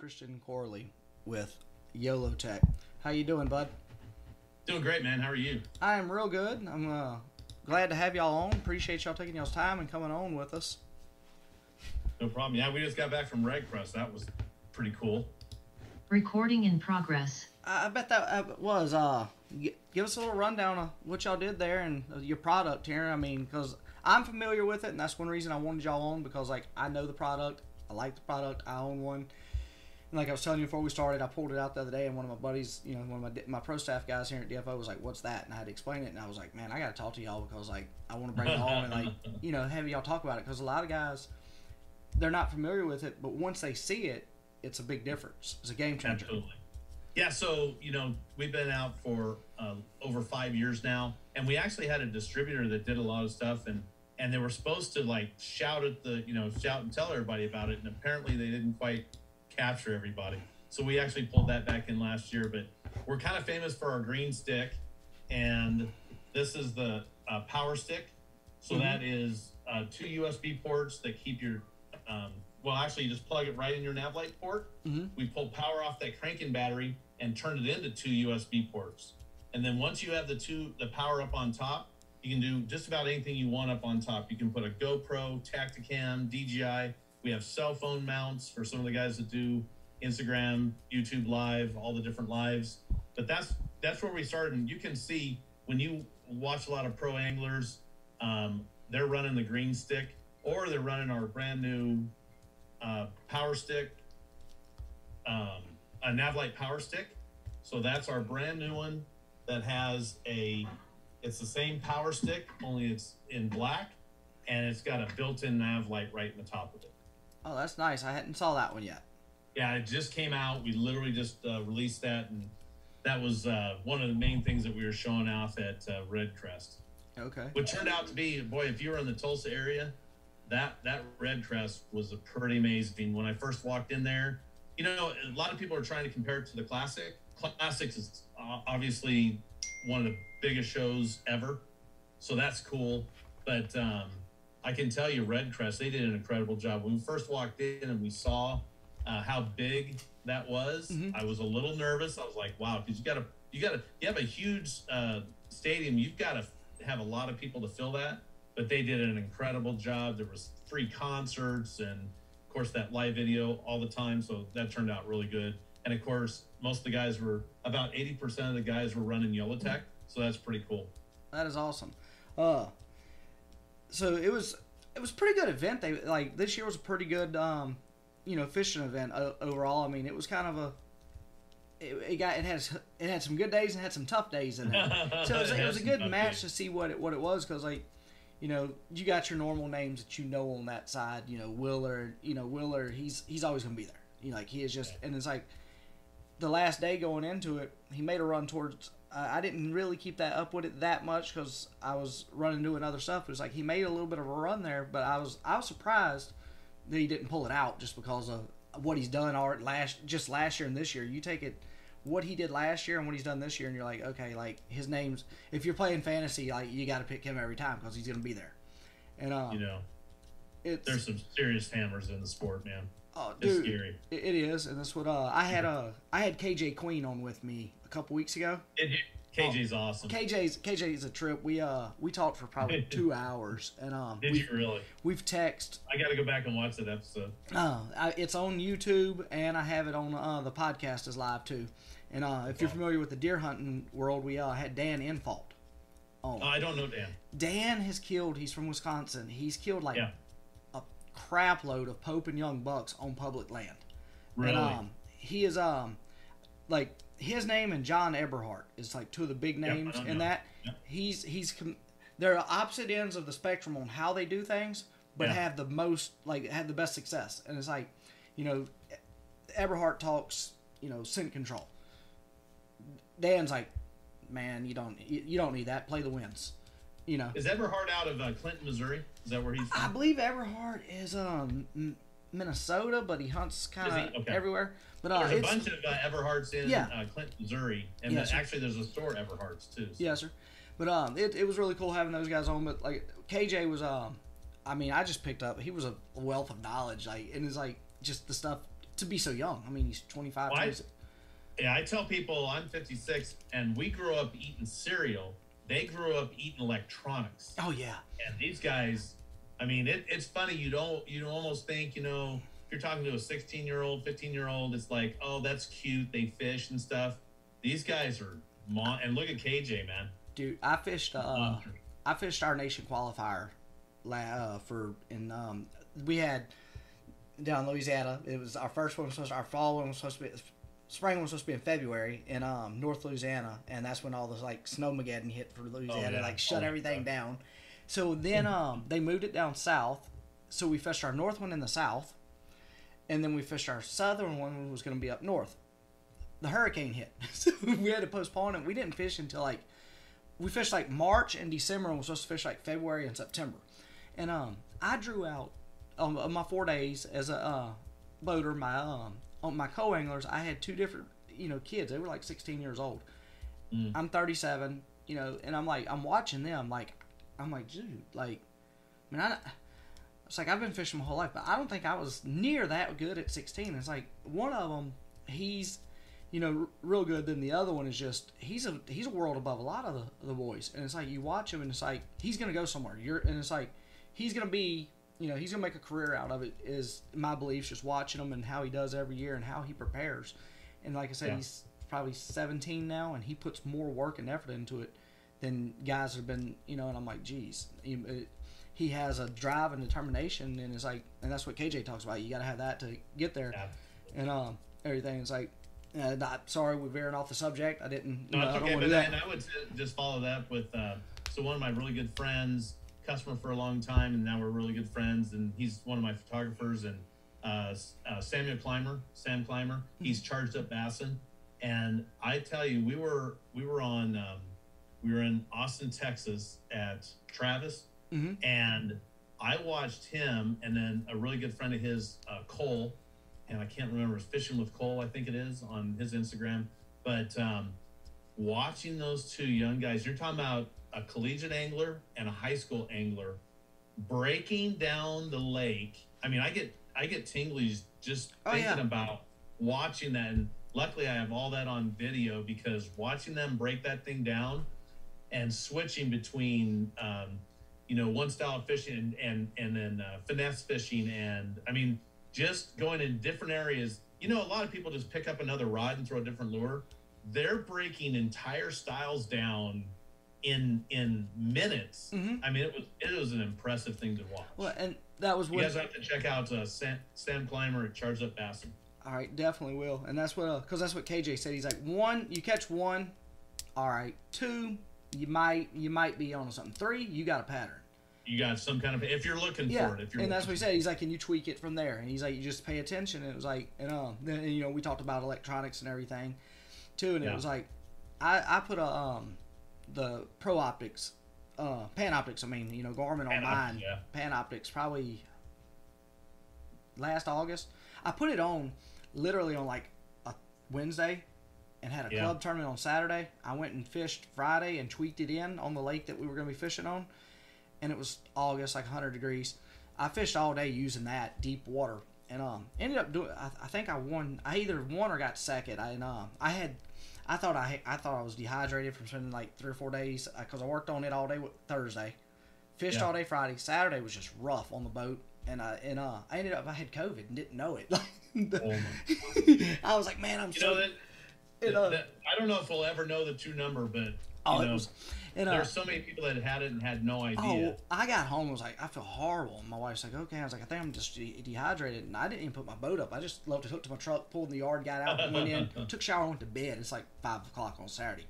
Christian Corley with Yolotek. How you doing, bud? Doing great, man. How are you? I am real good. I'm glad to have y'all on. Appreciate y'all taking y'all's time and coming on with us. No problem. Yeah, we just got back from Red Crest. That was pretty cool. Recording in progress. I bet that was. Give us a little rundown of what y'all did there and your product here. I mean, because I'm familiar with it, and that's one reason I wanted y'all on, because like I know the product, I like the product, I own one. And like I was telling you before we started, I pulled it out the other day, and one of my buddies, one of my pro staff guys here at DFO was like, "What's that?" And I had to explain it, and I was like, "Man, I got to talk to y'all because like I want to bring it on and like have y'all talk about it, because a lot of guys, they're not familiar with it, but once they see it, it's a big difference. It's a game changer." Absolutely. Yeah, so, we've been out for over 5 years now, and we actually had a distributor that did a lot of stuff, and they were supposed to, like, shout and tell everybody about it, and apparently they didn't quite capture everybody. So we actually pulled that back in last year, but we're kind of famous for our green stick, and this is the power stick. So that is 2 USB ports that keep your you just plug it right in your nav light port. We pull power off that cranking battery and turn it into 2 USB ports. And then once you have the power up on top, you can do just about anything you want up on top. You can put a GoPro, Tacticam, DJI. We have cell phone mounts for some of the guys that do Instagram, YouTube Live, all the different lives. But that's where we started. And you can see when you watch a lot of pro anglers, they're running the green stick, or they're running our brand new power stick, a Navlight power stick. So that's our brand new one that has it's the same power stick, only it's in black, and it's got a built-in Navlight right in the top of it. Oh, that's nice. I hadn't saw that one yet. Yeah, it just came out. We literally just released that, and that was one of the main things that we were showing off at Red Crest. Okay. What turned out to be, boy, if you were in the Tulsa area, that Red Crest was pretty amazing. When I first walked in there, a lot of people are trying to compare it to the Classic. Classics is obviously one of the biggest shows ever, so that's cool. But I can tell you, Red Crest, they did an incredible job. When we first walked in and we saw how big that was, I was a little nervous. I was like, wow, because you have a huge stadium. You've got to have a lot of people to fill that. But they did an incredible job. There was free concerts and, of course, that live video all the time. So that turned out really good. And, of course, most of the guys about 80% of the guys were running Yolotek. So that's pretty cool. That is awesome. So it was a pretty good event. This year was a pretty good, fishing event overall. I mean, it was kind of it had some good days and had some tough days in it. So it was a good match to see what it was, because you got your normal names that on that side. Willer, he's always gonna be there. He is just, and it's like the last day going into it, he made a run towards. I didn't really keep that up with it that much because I was running doing other stuff. It was like he made a little bit of a run there, but I was surprised that he didn't pull it out just because of what he's done last year and this year. You take it, what he did last year and what he's done this year, and you're like, okay, like his name's, if you're playing fantasy, like you got to pick him every time because he's gonna be there. And there's some serious hammers in the sport, man. Oh, it's dude, scary. It is, and that's what I had KJ Queen on with me a couple weeks ago. KJ's awesome. KJ's a trip. We talked for probably 2 hours, and Did you really? We've texted. I got to go back and watch that episode. It's on YouTube, and I have it on the podcast is live too. And if you're familiar with the deer hunting world, we had Dan Infault on. I don't know Dan. Dan has killed. He's from Wisconsin. He's killed a crap load of Pope and Young bucks on public land. Really? And he is his name and John Eberhardt is like two of the big names in that. Yep. They're opposite ends of the spectrum on how they do things, but have the best success. And it's like, Eberhardt talks, scent control. Dan's like, man, you don't need that. Play the winds. Is Eberhard out of Clinton, Missouri? Is that where he's from? I believe Eberhard is Minnesota, but he hunts kind of everywhere. But there's a bunch of Eberhards in Clinton, Missouri, and actually there's a store Eberhards too. So. Yes, sir. But it was really cool having those guys on. But like KJ was I just picked up. He was a wealth of knowledge. And it's like just the stuff to be so young. I mean, he's 25. Well, I tell people I'm 56, and we grew up eating cereal. They grew up eating electronics. Oh yeah. And these guys, I mean, it's funny. You almost think, if you're talking to a 16-year-old, 15-year-old, it's like, oh, that's cute. They fish and stuff. These guys are and look at KJ, man. Dude, I fished our nation qualifier we had down in Louisiana. It was our first one. Our fall one was supposed to be. Spring one was supposed to be in February in North Louisiana, and that's when all this like snowmageddon hit for Louisiana, shut everything down. So then they moved it down south. So we fished our north one in the south, and then we fished our southern one was going to be up north. The hurricane hit, so we had to postpone it. We didn't fish until we fished March and December, and we're supposed to fish February and September. And I drew out on my 4 days as a boater. On my co-anglers, I had two different kids. They were 16 years old. I'm 37, and I'm watching them I'm like, dude, man, it's I've been fishing my whole life, but I don't think I was near that good at 16. It's one of them, he's real good, then the other one is just he's a world above a lot of the boys, and it's you watch him and it's he's gonna go somewhere. And it's he's gonna be he's gonna make a career out of it, is my belief, just watching him and how he does every year and how he prepares. And like I said, he's probably 17 now, and he puts more work and effort into it than guys that have been and I'm like, geez, he has a drive and determination, and it's and that's what KJ talks about. You got to have that to get there. And everything is not sorry, we're veering off the subject. I didn't. No, it's okay. But then I would just follow that with so one of my really good friends, customer for a long time, and now we're really good friends, and he's one of my photographers, and Sam Clymer, he's charged up bassin, and I tell you, we were in Austin, Texas at Travis, and I watched him, and then a really good friend of his, Cole, and I can't remember, it's Fishing with Cole, I think it is, on his Instagram. But watching those two young guys, you're talking about a collegiate angler and a high school angler breaking down the lake. I mean, I get tinglies just thinking about watching that. And luckily I have all that on video, because watching them break that thing down and switching between, one style of fishing and then finesse fishing. And I mean, just going in different areas. A lot of people just pick up another rod and throw a different lure. They're breaking entire styles down in minutes. I mean, it was an impressive thing to watch. Well, and that was you guys have to check out Sam Clymer at Charged Up Bassin. All right, definitely will. And that's what because that's what KJ said. He's one, you catch one, all right. Two, you might be on something. Three, you got a pattern. You got some kind of, if you're looking for it. And that's what he said. He's can you tweak it from there? And he's you just pay attention. And it was then we talked about electronics and everything too. And it was I put the Pro Optics, Pan Optics. I mean, Garmin on mine. Pan Optics probably last August. I put it on literally on a Wednesday, and had a club tournament on Saturday. I went and fished Friday and tweaked it in on the lake that we were going to be fishing on. And it was August, 100 degrees. I fished all day using that deep water, and ended up doing. I think I won. I either won or got second. I thought I was dehydrated from spending 3 or 4 days because I worked on it all day Thursday, fished all day Friday. Saturday was just rough on the boat, and I ended up I had COVID and didn't know it. I was like, man, I'm so. I don't know if we'll ever know the true number, but there's so many people that had it and had no idea. I got home and was I feel horrible. And my wife's like, okay. I was like, I think I'm just dehydrated. And I didn't even put my boat up. I just left it hooked to my truck, pulled in the yard, got out, went in, took a shower, and went to bed. It's 5 o'clock on Saturday.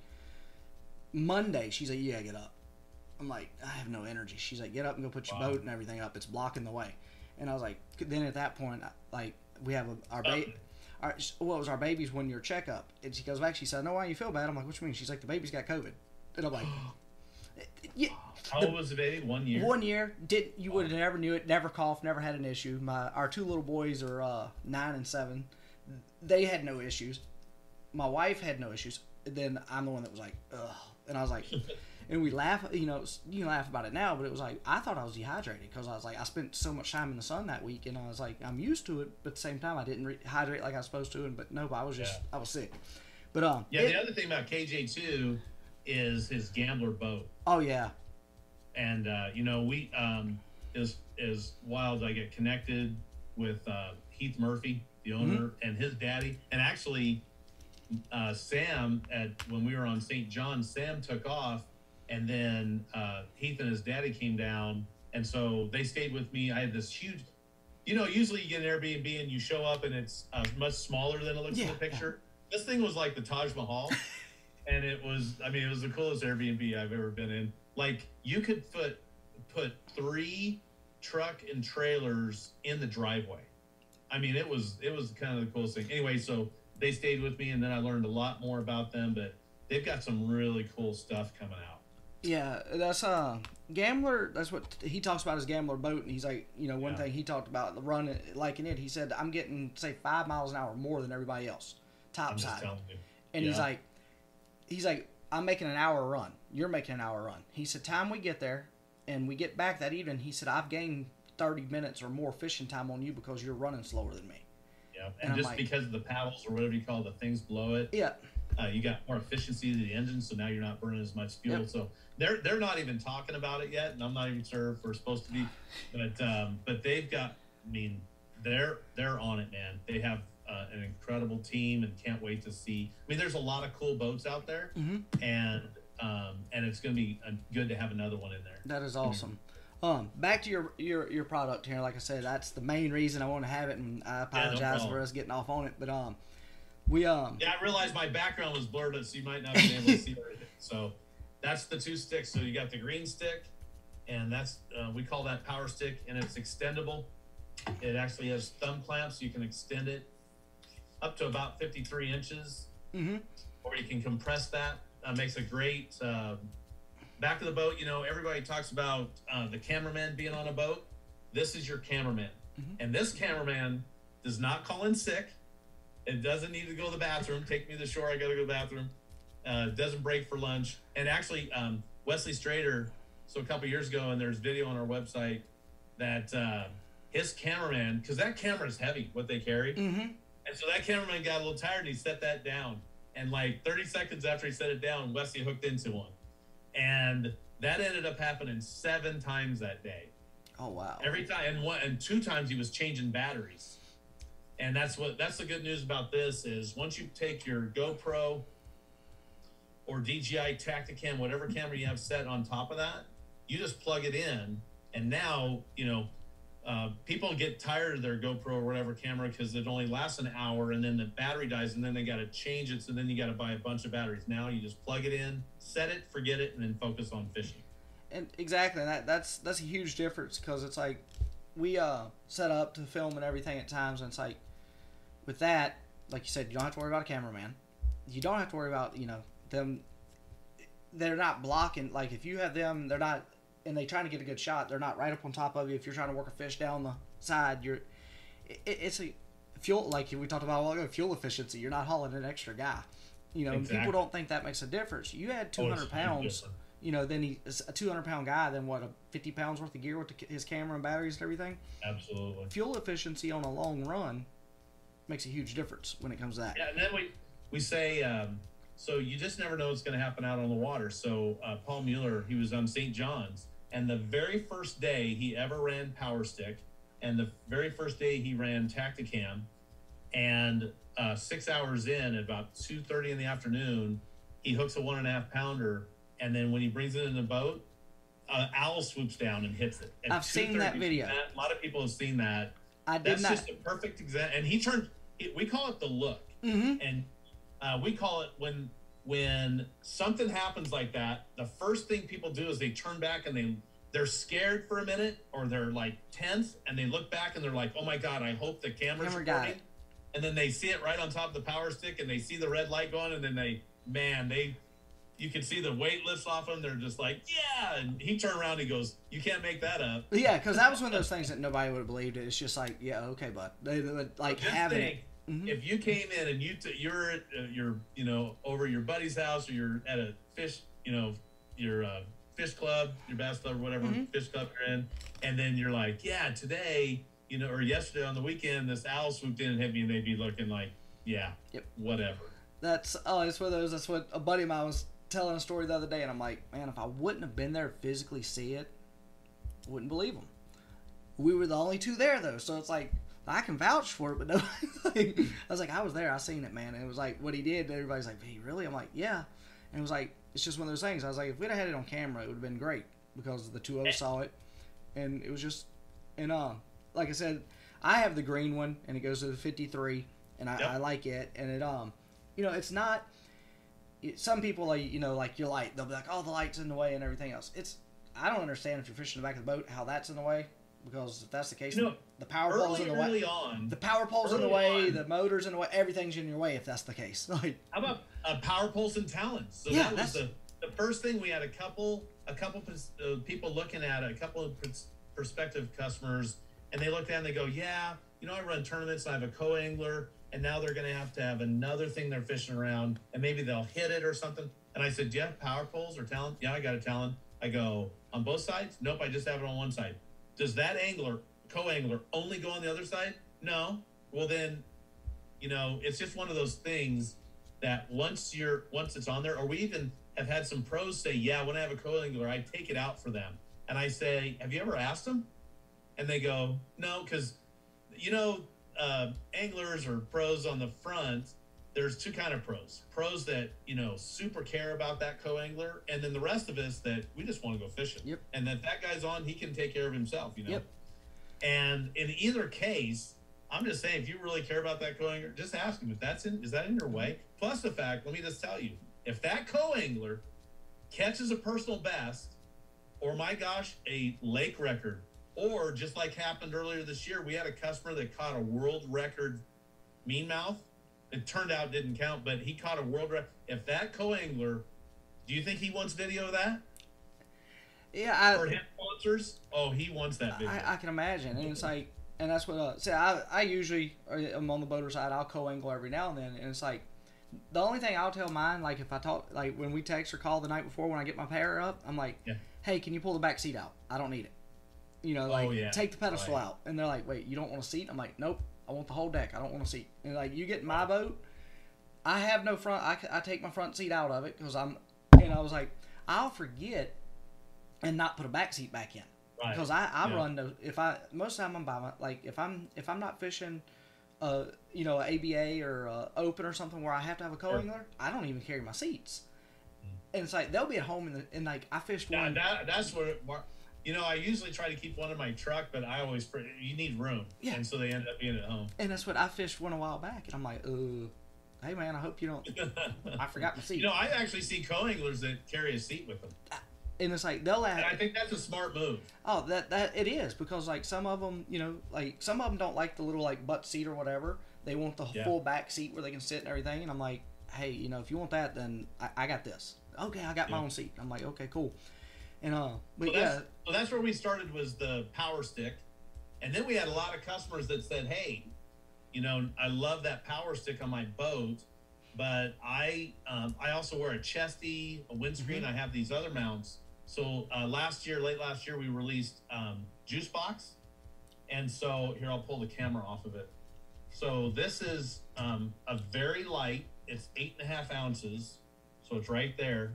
Monday, she's like, you gotta get up. I'm like, I have no energy. She's like, get up and go put your boat and everything up. It's blocking the way. And I was like, then at that point, we have our baby. What was our baby's 1 year checkup? And she goes back. She said, I know why you feel bad. I'm like, what you mean? She's like, the baby's got COVID. And I'm like, how old was the baby? 1 year. 1 year. You would have never knew it. Never coughed. Never had an issue. Our two little boys are 9 and 7. They had no issues. My wife had no issues. And then I'm the one that was like, ugh. And I was like, And we laugh, you know, you can laugh about it now, but it was like, I thought I was dehydrated because I was like, I spent so much time in the sun that week, and I was like, I'm used to it, but at the same time, I didn't hydrate like I was supposed to, but nope, I was just, I was sick. But, the other thing about KJ2 is his gambler boat. Oh, yeah. And, you know, we, is wild. I get connected with Heath Murphy, the owner, and his daddy. And actually, Sam, when we were on St. John, Sam took off, and then Heath and his daddy came down, and so they stayed with me. I had this huge, you know, usually you get an Airbnb and you show up and it's much smaller than it looks in the picture. Yeah. This thing was like the Taj Mahal, and it was the coolest Airbnb I've ever been in. Like, you could put 3 truck and trailers in the driveway. I mean, it was kind of the coolest thing. Anyway, so they stayed with me, and then I learned a lot more about them, but they've got some really cool stuff coming out. Yeah, that's Gambler. That's what he talks about, his Gambler boat, and he's like, you know, one thing he talked about the run liking it. He said, I'm getting say 5 miles an hour more than everybody else, topside. And he's like, I'm making an hour run. You're making an hour run. He said, time we get there and we get back that evening, he said, I've gained 30 minutes or more fishing time on you because you're running slower than me. Yeah, and just like, because of the paddles or whatever you call it, the things below it. Yeah. You got more efficiency to the engine, so now you're not burning as much fuel. Yep. So they're not even talking about it yet, and I'm not even sure if we're supposed to be. But they've got. I mean, they're on it, man. They have an incredible team, and can't wait to see. I mean, there's a lot of cool boats out there, and it's going to be good to have another one in there. That is awesome. Back to your product here. Like I said, that's the main reason I want to have it, and I apologize for us getting off on it, but I realized my background was blurred, so you might not be able to see everything. So that's the 2 sticks. So you got the green stick, and that's we call that power stick, and it's extendable. It actually has thumb clamps, so you can extend it up to about 53 inches, or you can compress that. Makes a great back of the boat. You know, everybody talks about the cameraman being on a boat. This is your cameraman, and this cameraman does not call in sick. It doesn't need to go to the bathroom. Take me to the shore. I got to go to the bathroom. Doesn't break for lunch. And actually, Wesley Strader, so a couple years ago, and there's video on our website that his cameraman, because that camera is heavy, what they carry. And so that cameraman got a little tired, and he set that down. And like 30 seconds after he set it down, Wesley hooked into one. And that ended up happening 7 times that day. Oh, wow. Every time. And 2 times he was changing batteries. And that's the good news about this is once you take your GoPro or DJI Tacticam, whatever camera you have set on top of that, you just plug it in, and now, you know, people get tired of their GoPro or whatever camera because it only lasts an hour, and then the battery dies, and then they got to change it, so then you got to buy a bunch of batteries. Now you just plug it in, set it, forget it, and then focus on fishing. And exactly, that's a huge difference, because it's like we set up to film and everything at times, and it's like with that, like you said, you don't have to worry about a cameraman. You don't have to worry about, you know, them. They're not blocking. Like if you have them, they're not, and they trying to get a good shot. They're not right up on top of you. If you're trying to work a fish down the side, it's a fuel. Like we talked about a while ago, fuel efficiency. You're not hauling an extra guy. You know, exactly. People don't think that makes a difference. You add 200 pounds. You know, then he's a 200-pound guy. Then what, 50 pounds worth of gear with his camera and batteries and everything. Absolutely. Fuel efficiency on a long run makes a huge difference when it comes to that. Yeah, and then we say, so you just never know what's going to happen out on the water. So Paul Mueller, he was on St. John's, and the very first day he ever ran Power Stick, and the very first day he ran Tacticam, and 6 hours in, at about 2:30 in the afternoon, he hooks a 1.5 pounder, and then when he brings it in the boat, owl swoops down and hits it. I've seen that video. A lot of people have seen that. That's just a perfect example. And he turned. We call it the look, and we call it when something happens like that. The first thing people do is they turn back and they're scared for a minute, or they're like tense, and they look back and they're like, "Oh my God, I hope the camera's recording." And then they see it right on top of the power stick, and they see the red light going, and then you can see the weight lifts off them. They're just like, yeah. And he turned around and he goes, you can't make that up. Yeah, because that was one of those things that nobody would have believed. It's just like, yeah, okay, bud. They would like having it. If you came in and you're at, you're, you know, over your buddy's house, or you're at a fish, you know, fish club, your bass club, or whatever fish club you're in, and then you're like, yeah, today, or yesterday on the weekend, this owl swooped in and hit me, and they'd be looking like, yeah, whatever. It's one of those. That's what a buddy of mine was telling a story the other day, and I'm like, man, if I wouldn't have been there to physically see it, I wouldn't believe him. We were the only two there though, so it's like I can vouch for it, but no. I was like, I was there, I seen it, man. And it was like what he did. Everybody's like, hey, really? I'm like, yeah. And it was like, it's just one of those things. I was like, if we'd have had it on camera, it would have been great because the two of us saw it, and it was just, and like I said, I have the green one, and it goes to the 53, and I like it, and it it's not. Some people like like your light, they'll be like, oh, the light's in the way and everything else. I don't understand if you're fishing the back of the boat how that's in the way, because if that's the case, the power pole's in the way. The power pole's in the way, the motor's in the way, everything's in your way if that's the case. Like, how about power poles and talons? So that was the first thing. We had a couple people looking at it, a couple of prospective customers, and they looked at it and they go, yeah, I run tournaments and I have a co-angler, and now they're going to have another thing they're fishing around, and maybe they'll hit it or something. And I said, do you have power poles or talon? Yeah, I got a talon. I go, on both sides? Nope, I just have it on one side. Does that co-angler, only go on the other side? No. Well, then, it's just one of those things that once it's on there, or we even have had some pros say, yeah, when I have a co-angler, I take it out for them. And I say, have you ever asked them? And they go, no, because, anglers or pros on the front, there's two kind of pros. Pros that, super care about that co-angler, and then the rest of us that we just want to go fishing. Yep. And that guy's on, he can take care of himself, Yep. And in either case, I'm just saying, if you really care about that co-angler, just ask him is that in your way? Plus the fact, let me just tell you, if that co-angler catches a personal best, or my gosh, a lake record, or just like happened earlier this year, we had a customer that caught a world record meanmouth. It turned out didn't count, but he caught a world record. If that co-angler, do you think he wants video of that? Yeah, for his sponsors, he wants that video. I can imagine, and it's like, and that's what I usually am on the boater side. I'll co-angle every now and then, and it's like the only thing I'll tell mine, like if I talk, like when we text or call the night before when I get my pair up, I'm like, hey, can you pull the back seat out? I don't need it. Take the pedestal out, and they're like, wait, you don't want a seat? I'm like, nope. I want the whole deck. I don't want a seat. And like, you get in my boat, I have no front. I take my front seat out of it because I was like, I'll forget and not put a back seat back in. Right. Because I run those. Most of the time I'm by my, like if I'm not fishing, an ABA or open or something where I have to have a co-angler, I don't even carry my seats. And it's like they'll be at home and like I fished one. That's what. I usually try to keep one in my truck, but you need room. Yeah. And so they end up being at home. And that's what I fished one a while back, and I'm like, hey man, I hope you don't. I forgot my seat. I actually see co-anglers that carry a seat with them. And it's like they'll add. And I think that's a smart move. Oh, that it is, because like some of them, like some of them don't like the little like butt seat or whatever. They want the full back seat where they can sit and everything. And I'm like, hey, if you want that, then I got this. Okay, I got my own seat. I'm like, okay, cool. And so that's where we started, was the power stick, and then we had a lot of customers that said, hey, I love that power stick on my boat, but I also wear a chesty, a windscreen. Mm-hmm. I have these other mounts. So late last year, we released Juice Box, and so here, I'll pull the camera off of it. So this is a very light. It's 8.5 ounces, so it's right there.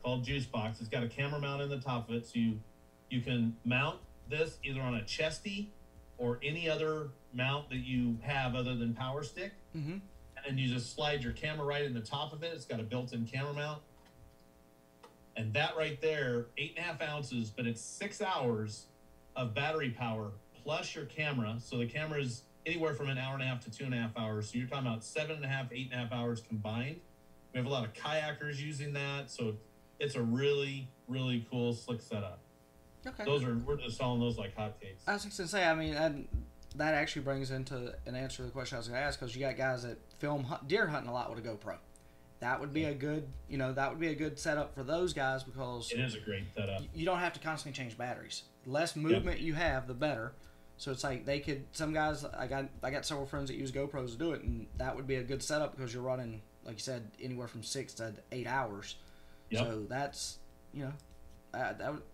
Called Juice Box. It's got a camera mount in the top of it, so you can mount this either on a chesty or any other mount that you have other than power stick. Mm-hmm. And then you just slide your camera right in the top of it. It's got a built-in camera mount, and that right there, 8.5 ounces, but it's 6 hours of battery power plus your camera. So the camera is anywhere from 1.5 hours to 2.5 hours. So you're talking about 7.5, 8.5 hours combined. We have a lot of kayakers using that, so it's a really, really cool, slick setup. Okay. We're just selling those like hotcakes. I was just gonna say, I mean, that actually brings into an answer to the question I was gonna ask, because you got guys that film deer hunting a lot with a GoPro. That would be a good, setup for those guys, because it is a great setup. You don't have to constantly change batteries. The less movement you have, the better. So it's like some guys, I got several friends that use GoPros to do it, and that would be a good setup because you're running, like you said, anywhere from 6 to 8 hours. Yep. So you know,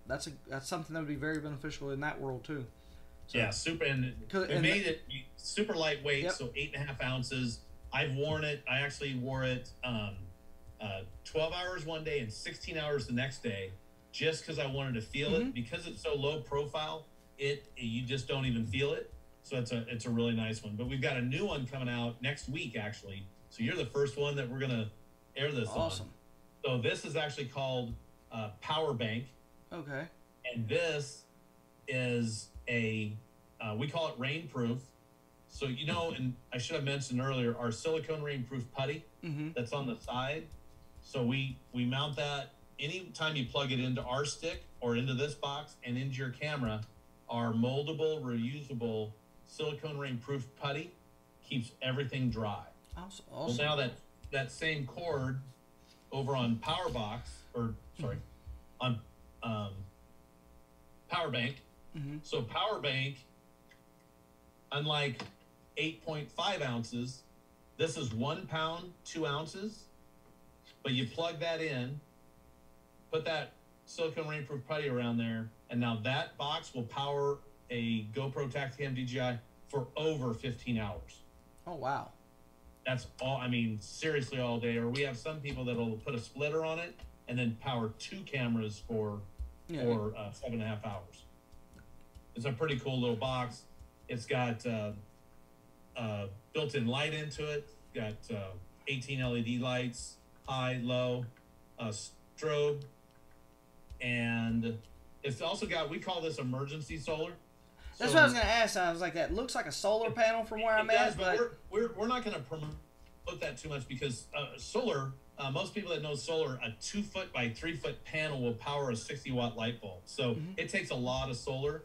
that's something that would be very beneficial in that world too. So, yeah, super, and it made it super lightweight, yep. So 8.5 ounces. I've worn it. I actually wore it 12 hours one day and 16 hours the next day, just because I wanted to feel it. Because it's so low profile, you just don't even feel it. So it's a really nice one. But we've got a new one coming out next week, actually. So you're the first one that we're gonna air this on. Awesome. So this is actually called Power Bank. Okay. And this is we call it rainproof. So, you know, and I should have mentioned earlier, our silicone rainproof putty that's on the side. So we mount that anytime you plug it into our stick or into this box and into your camera. Our moldable, reusable silicone rainproof putty keeps everything dry. Awesome. Well, now that same cord over on on Power Bank. So Power Bank, unlike 8.5 ounces, this is 1 pound, 2 ounces. But you plug that in, put that silicone rainproof putty around there, and now that box will power a GoPro Tacticam DJI for over 15 hours. Oh, wow. That's all, I mean, seriously all day. Or we have some people that'll put a splitter on it and then power 2 cameras for 7.5 hours. It's a pretty cool little box. It's got built-in light into it. Got 18 LED lights, high, low, strobe, and it's also got, we call this emergency solar. That's what I was going to ask. I was like, that looks like a solar panel from where I'm at, but we're not going to promote that too much because solar. Most people that know solar, a 2-foot by 3-foot panel will power a 60-watt light bulb. So it takes a lot of solar.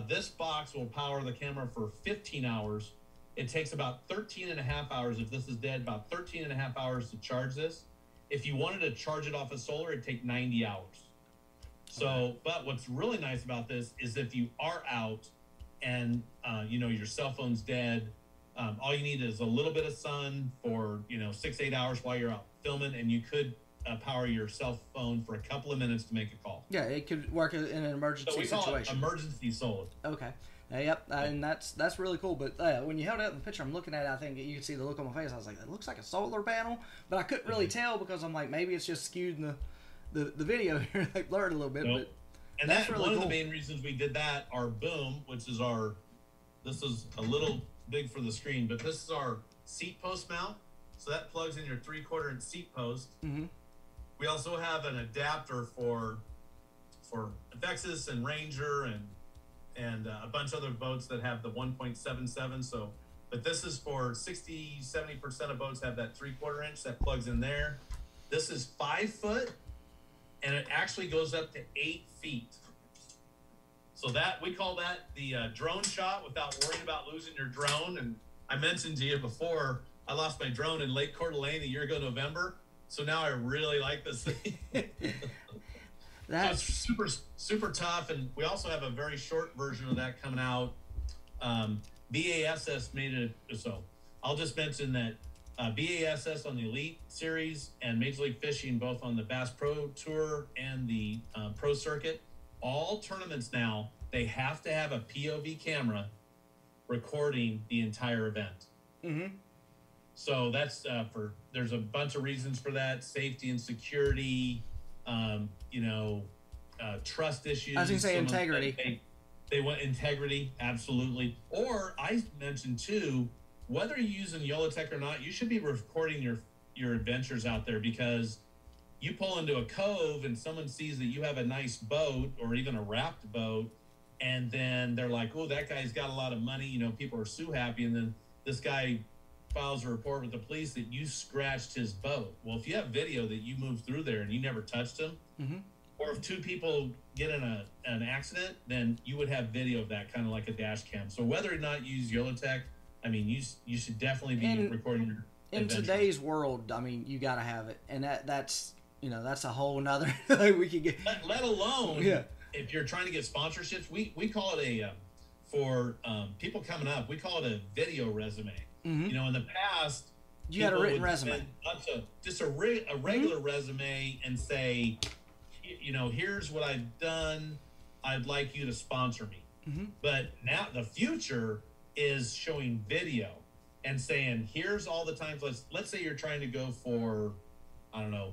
This box will power the camera for 15 hours. It takes about 13.5 hours. If this is dead, about 13.5 hours to charge this. If you wanted to charge it off of solar, it'd take 90 hours. So, but what's really nice about this is if you are out and, you know, your cell phone's dead, all you need is a little bit of sun for, 6-8 hours while you're out filming, and you could power your cell phone for a couple of minutes to make a call. Yeah, it could work in an emergency situation. So we call it emergency solar. Okay. Yep, and that's really cool. But when you held it up in the picture, I'm looking at it, I think you could see the look on my face. I was like, it looks like a solar panel, but I couldn't really tell because I'm like, maybe it's just skewed in the video here, like blurred a little bit. Nope. But and that's really one of the main reasons we did that. Our boom, which is this is a little big for the screen, but this is our seat post mount. So that plugs in your 3/4 inch seat post. We also have an adapter for Vexus and Ranger and a bunch of other boats that have the 1.77. So, but this is for 60-70% of boats have that 3/4 inch that plugs in there. This is 5 foot, and it actually goes up to 8 feet. So that we call that the drone shot without worrying about losing your drone. And I mentioned to you before, I lost my drone in Lake Coeur d'Alene a year ago, November. So now I really like this thing. So it's super, super tough. And we also have a very short version of that coming out. BASS made it. So I'll just mention that BASS on the Elite Series and Major League Fishing, both on the Bass Pro Tour and the Pro Circuit, all tournaments now, they have to have a POV camera recording the entire event. So that's there's a bunch of reasons for that: safety and security, trust issues. I was gonna say integrity. They want integrity, absolutely. Or I mentioned too, whether you're using Yolotek or not, you should be recording your adventures out there, because you pull into a cove and someone sees that you have a nice boat or even a wrapped boat, and then they're like, oh, that guy's got a lot of money. People are so happy, and then this guy files a report with the police that you scratched his boat. Well, if you have video that you moved through there and you never touched him, or if 2 people get in an accident, then you would have video of that, kind of like a dash cam. So whether or not you use Yolotek, I mean, you should definitely be recording your adventures. In today's world, I mean, you got to have it, and that's a whole nother thing we could get. Let alone if you're trying to get sponsorships, we call it for people coming up, we call it a video resume. In the past, you had a written resume, just a regular resume, and say, here's what I've done. I'd like you to sponsor me. But now the future is showing video and saying, here's all the times. Let's say you're trying to go for, I don't know,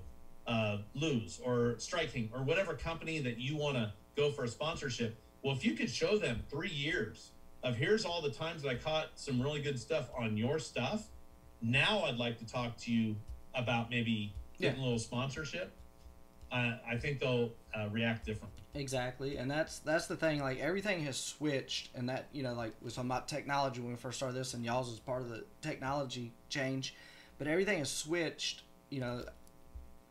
Lose or Striking or whatever company that you want to go for a sponsorship. Well, if you could show them 3 years of here's all the times that I caught some really good stuff on your stuff, now I'd like to talk to you about maybe getting a little sponsorship. I think they'll react differently. Exactly, and that's the thing. Like, everything has switched, and that, like, we were talking about technology when we first started this, and y'all's is part of the technology change, but everything has switched. Like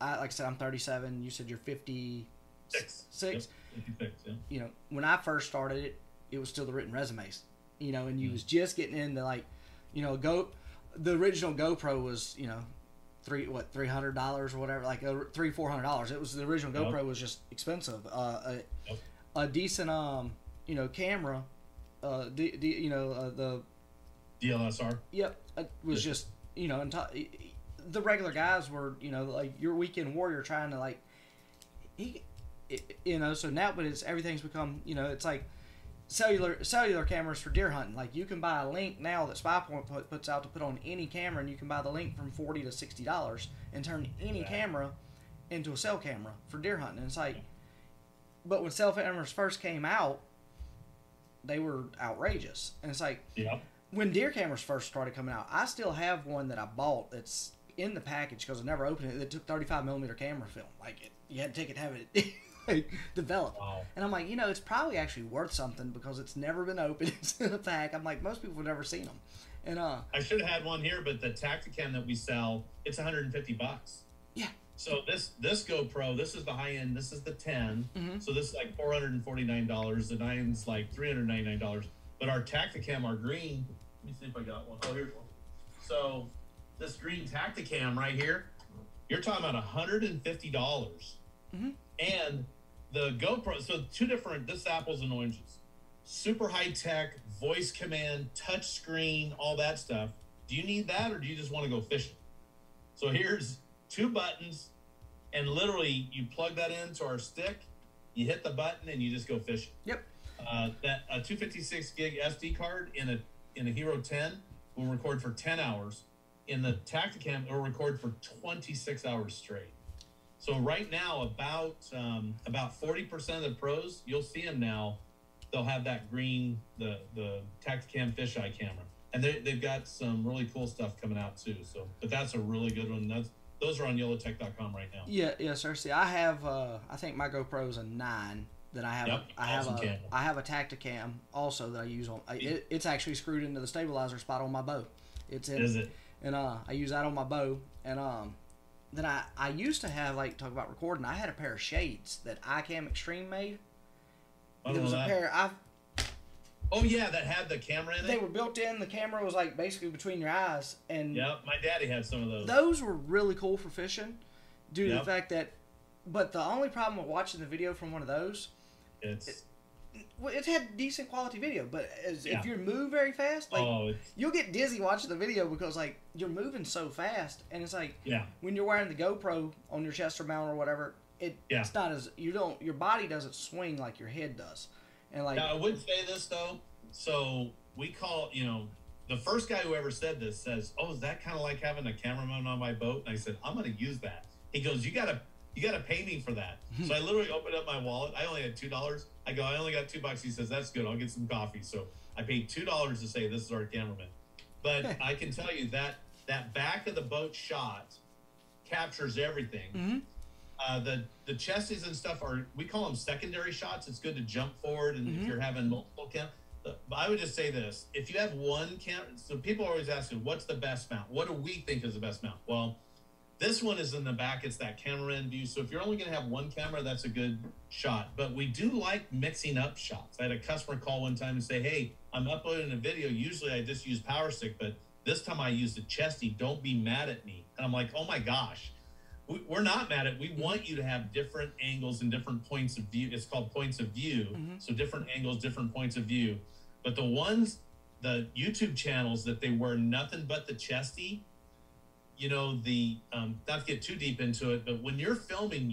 I said, I'm 37. You said you're 56. Yep, 56, yeah. When I first started it was still the written resumes. And you was just getting into, like, the original GoPro was, $300 or whatever, like $300-400. It was the original GoPro was just expensive. A decent camera, the DLSR. Yep, was just the regular guys were like your weekend warrior trying to like so now, but everything's become it's like cellular cameras for deer hunting. Like, you can buy a link now that SpyPoint puts out to put on any camera, and you can buy the link from $40 to $60 and turn any camera into a cell camera for deer hunting. And it's like, but when cell cameras first came out, they were outrageous. And it's like, when deer cameras first started coming out, I still have one that I bought that's in the package because I never opened it. It took 35mm camera film. Like, you had to take it, have it developed. Wow. And I'm like, it's probably actually worth something because it's never been opened. It's in a pack. I'm like, most people have never seen them. And I should have had one here, but the Tacticam that we sell, it's $150. Yeah. So this GoPro, this is the high end. This is the 10. So this is like $449. The 9's like $399. But our Tacticam, our green. Let me see if I got one. Oh, here's one. So this green Tacticam right here, you're talking about $150. And the GoPro, so two different, this is apples and oranges. Super high tech, voice command, touch screen, all that stuff. Do you need that, or do you just want to go fishing? So here's 2 buttons, and literally you plug that into our stick, you hit the button, and you just go fishing. Yep. That a 256 gig SD card in a Hero 10 will record for 10 hours. In the Tacticam, it will record for 26 hours straight. So right now, about 40% of the pros, you'll see them now, they'll have that green, the Tacticam fisheye camera. And they've got some really cool stuff coming out too. So, but that's a really good one. Those are on Yolotek.com right now. Yeah, sir. See, I have I think my GoPro is a 9 that I have. I have a Tacticam also that I use on. It's actually screwed into the stabilizer spot on my bow. Is it? And I use that on my bow. And then I used to have, like, talk about recording. I had a pair of shades that iCam Extreme made. It was a pair. Oh yeah, that had the camera in it. They were built in. The camera was like basically between your eyes. And my daddy had some of those. Those were really cool for fishing, due to the fact that. But the only problem with watching the video from one of those, it had decent quality video, but if you move very fast, like you'll get dizzy watching the video because like you're moving so fast, and it's like when you're wearing the GoPro on your chest or mount or whatever, it's not as your body doesn't swing like your head does, and like. Now I would say this though, so we call the first guy who ever said this says, "Oh, is that kind of like having a cameraman on my boat?" And I said, "I'm going to use that." He goes, "You gotta pay me for that." So I literally opened up my wallet. I only had $2. I go, "I only got $2." He says, "That's good. I'll get some coffee." So I paid $2 to say this is our cameraman. But I can tell you that back of the boat shot captures everything. The chesties and stuff we call them secondary shots. It's good to jump forward, and if you're having multiple I would just say this: if you have one camera, so people are always asking, "What's the best mount? What do we think is the best mount?" Well, this one is in the back. It's that camera-in view. So if you're only going to have one camera, that's a good shot. But we do like mixing up shots. I had a customer call one time and say, "Hey, I'm uploading a video. Usually I just use Power Stick, but this time I used a chesty. Don't be mad at me." And I'm like, "Oh my gosh, we're not mad at. We want you to have different angles and different points of view. It's called points of view. So different angles, different points of view. But the YouTube channels that they wear nothing but the chesty." Not to get too deep into it, but when you're filming,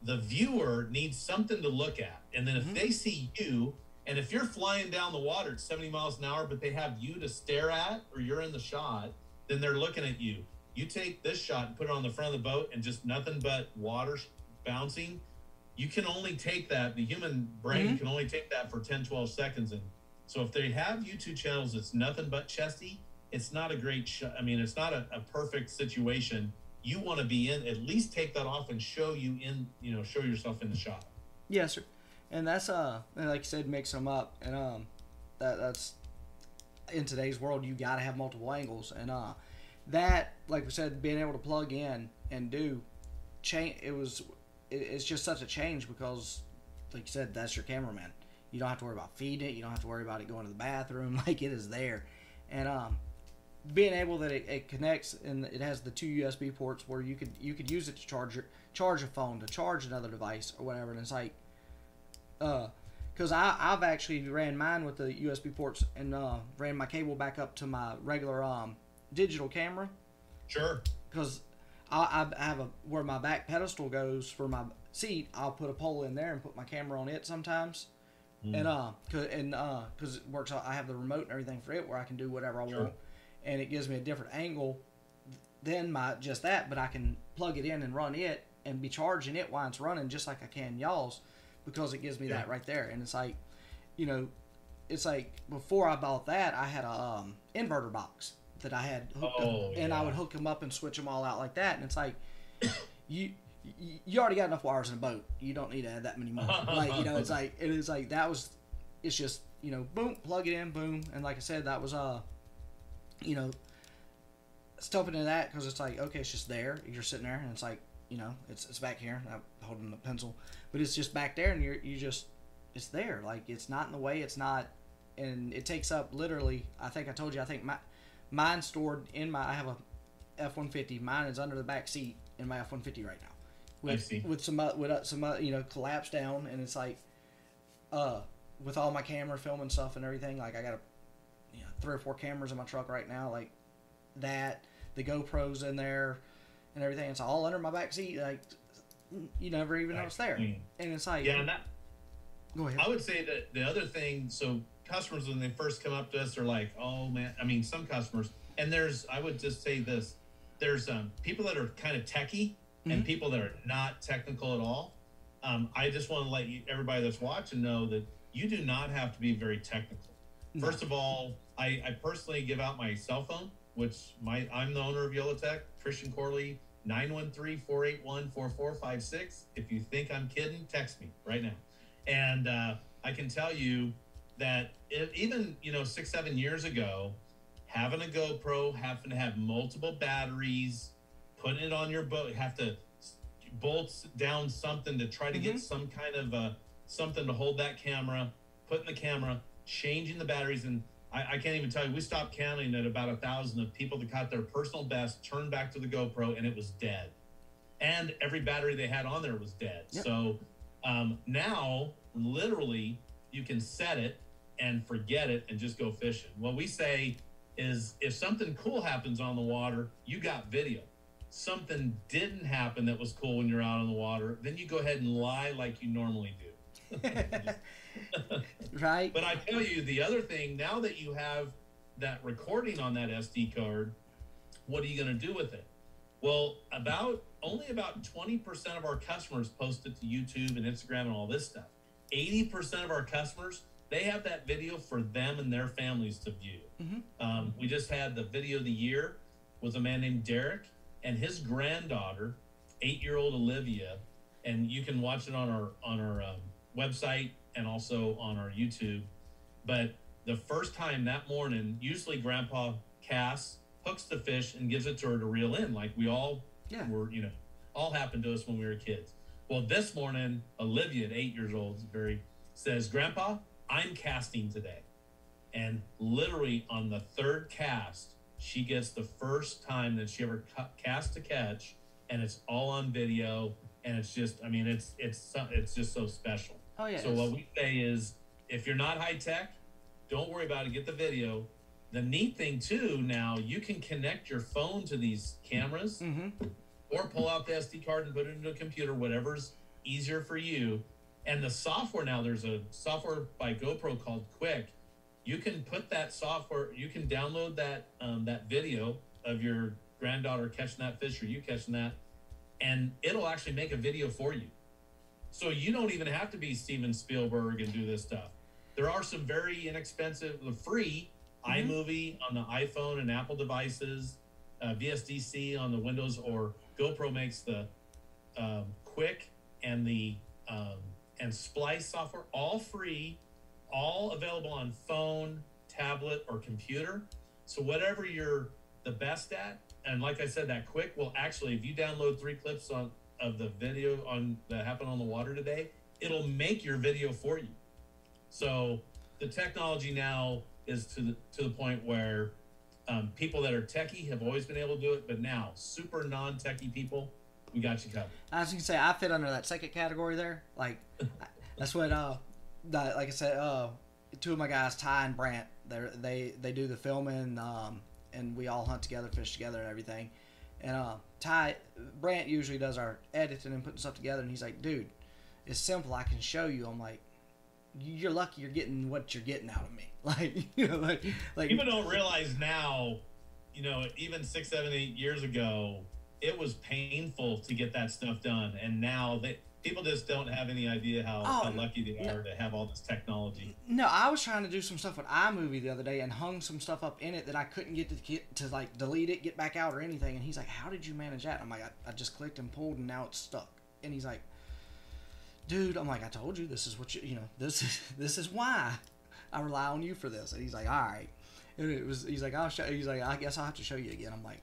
the viewer needs something to look at. And then if they see you, and if you're flying down the water at 70 miles an hour, but they have you to stare at, or you're in the shot, then they're looking at you. You take this shot and put it on the front of the boat and just nothing but water bouncing. You can only take that. The human brain can only take that for 10, 12 seconds. And so if they have YouTube channels that's nothing but chesty, it's not a great shot. I mean, it's not a perfect situation. You want to be in, at least take that off and show you in, show yourself in the shot. Yes, sir. And that's like you said, mix them up, and that's in today's world. You got to have multiple angles, and that, like we said, being able to plug in and do change. It's just such a change because, like you said, that's your cameraman. You don't have to worry about feeding it. You don't have to worry about it going to the bathroom. Like, it is there, and being able that it connects and it has the 2 USB ports where you could use it to charge a phone, to charge another device or whatever. And it's like, because I've actually ran mine with the USB ports and ran my cable back up to my regular digital camera. Sure. Because I have where my back pedestal goes for my seat. I'll put a pole in there and put my camera on it sometimes. And because it works out, I have the remote and everything for it where I can do whatever I want, and it gives me a different angle than just that. But I can plug it in and run it and be charging it while it's running, just like I can y'all's, because it gives me that right there. And it's like, it's like before I bought that, I had a inverter box that I had hooked up, and I would hook them up and switch them all out like that. And it's like, you already got enough wires in a boat. You don't need to add that many more. Like, it's like that was, it's just, boom, plug it in, boom. And like I said, that was, stuffing into that, because it's like, okay, it's just there. You're sitting there, and it's like, it's back here. I'm holding the pencil, but it's just back there, and you just, it's there. Like, it's not in the way. It's not, and it takes up literally, I think I told you, I think mine's stored in I have a F-150. Mine is under the back seat in my F-150 right now. With some collapsed down, and it's like, with all my camera film and stuff and everything, like I got 3 or 4 cameras in my truck right now, like that, the GoPros in there and everything. It's all under my back seat. Like, you never even know it's there. And it's like, and that, go ahead. I would say that the other thing, so customers, when they first come up to us, are like, oh man, I mean, some customers, and I would just say this, there's people that are kind of techie, and people that are not technical at all. I just want to let everybody that's watching know that you do not have to be very technical. No. First of all, I personally give out my cell phone, which I'm the owner of Yolotek, Christian Corley, 913-481-4456. If you think I'm kidding, text me right now. And I can tell you that even 6-7 years ago, having a GoPro, having to have multiple batteries, putting it on your boat, you have to bolt down something to try to get some kind of something to hold that camera, putting the camera, changing the batteries. And I can't even tell you, we stopped counting at about 1,000 of people that got their personal best, turned back to the GoPro, and it was dead. And every battery they had on there was dead. Yep. So now, literally, you can set it and forget it and just go fishing. What we say is, if something cool happens on the water, you got video. Something didn't happen that was cool when you're out on the water, then you go ahead and lie like you normally do. Right. But I tell you, the other thing, now that you have that recording on that SD card, what are you going to do with it? Well, only about 20% of our customers post it to YouTube and Instagram and all this stuff. 80% of our customers, they have that video for them and their families to view. We just had the video of the year with a man named Derek and his granddaughter, 8-year-old Olivia, and you can watch it on our website and also on our YouTube. But the first time that morning, usually Grandpa casts, hooks the fish, and gives it to her to reel in, like we all were, all happened to us when we were kids. Well, this morning, Olivia, at 8 years old, says, Grandpa, I'm casting today. And literally on the 3rd cast, she gets the first time that she ever cast a catch, and it's all on video, and it's just, I mean, it's just so special. Oh yeah. So what we say is, if you're not high tech, don't worry about it. Get the video. The neat thing too, now you can connect your phone to these cameras, or pull out the SD card and put it into a computer, whatever's easier for you. And the software now, there's a software by GoPro called Quick. You can put that software, you can download that that video of your granddaughter catching that fish or you catching that, and it'll actually make a video for you. So you don't even have to be Steven Spielberg and do this stuff. There are some very inexpensive, free iMovie on the iPhone and Apple devices, VSDC on the Windows, or GoPro makes the Quick and the and Splice software, all free, all available on phone, tablet, or computer. So whatever you're the best at, and like I said, that Quick will actually, if you download 3 clips of the video that happened on the water today, it'll make your video for you. So the technology now is to the point where people that are techie have always been able to do it, but now super non-techie people, we got you covered. I was going to say, I fit under that second category there. Like, that's what, like I said, 2 of my guys, Ty and Brant, they do the filming, and we all hunt together, fish together, and everything. And Brant usually does our editing and putting stuff together, and he's like, dude, it's simple. I can show you. I'm like, you're lucky you're getting what you're getting out of me. Like, you know, like people don't realize now, you know, even 6, 7, 8 years ago, it was painful to get that stuff done, and now people just don't have any idea how lucky they are to have all this technology. No, I was trying to do some stuff with iMovie the other day and hung some stuff up in it that I couldn't get to like delete it, get back out, or anything. And he's like, "How did you manage that?" I'm like, "I just clicked and pulled, and now it's stuck." And he's like, "Dude," I'm like, "I told you this is what you know. This is why I rely on you for this." And he's like, "All right." And he's like, "I'll show." He's like, "I guess I'll have to show you again." I'm like,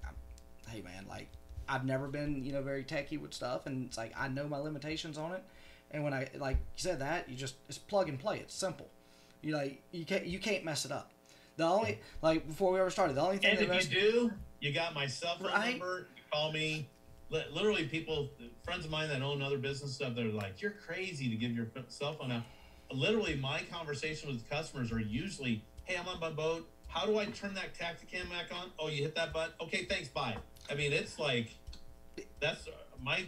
"Hey man, like." I've never been, you know, very techy with stuff, and it's like I know my limitations on it. And when I like you said that, it's plug and play. It's simple. You can't mess it up. The only like before we ever started, the only thing. And if you do, you got my cell phone number. You call me. Literally, friends of mine that own other business stuff, they're like, "You're crazy to give your cell phone out." Literally, my conversation with customers are usually, "Hey, I'm on my boat. How do I turn that Tacticam back on? Oh, you hit that button. Okay, thanks. Bye." I mean, it's like that's my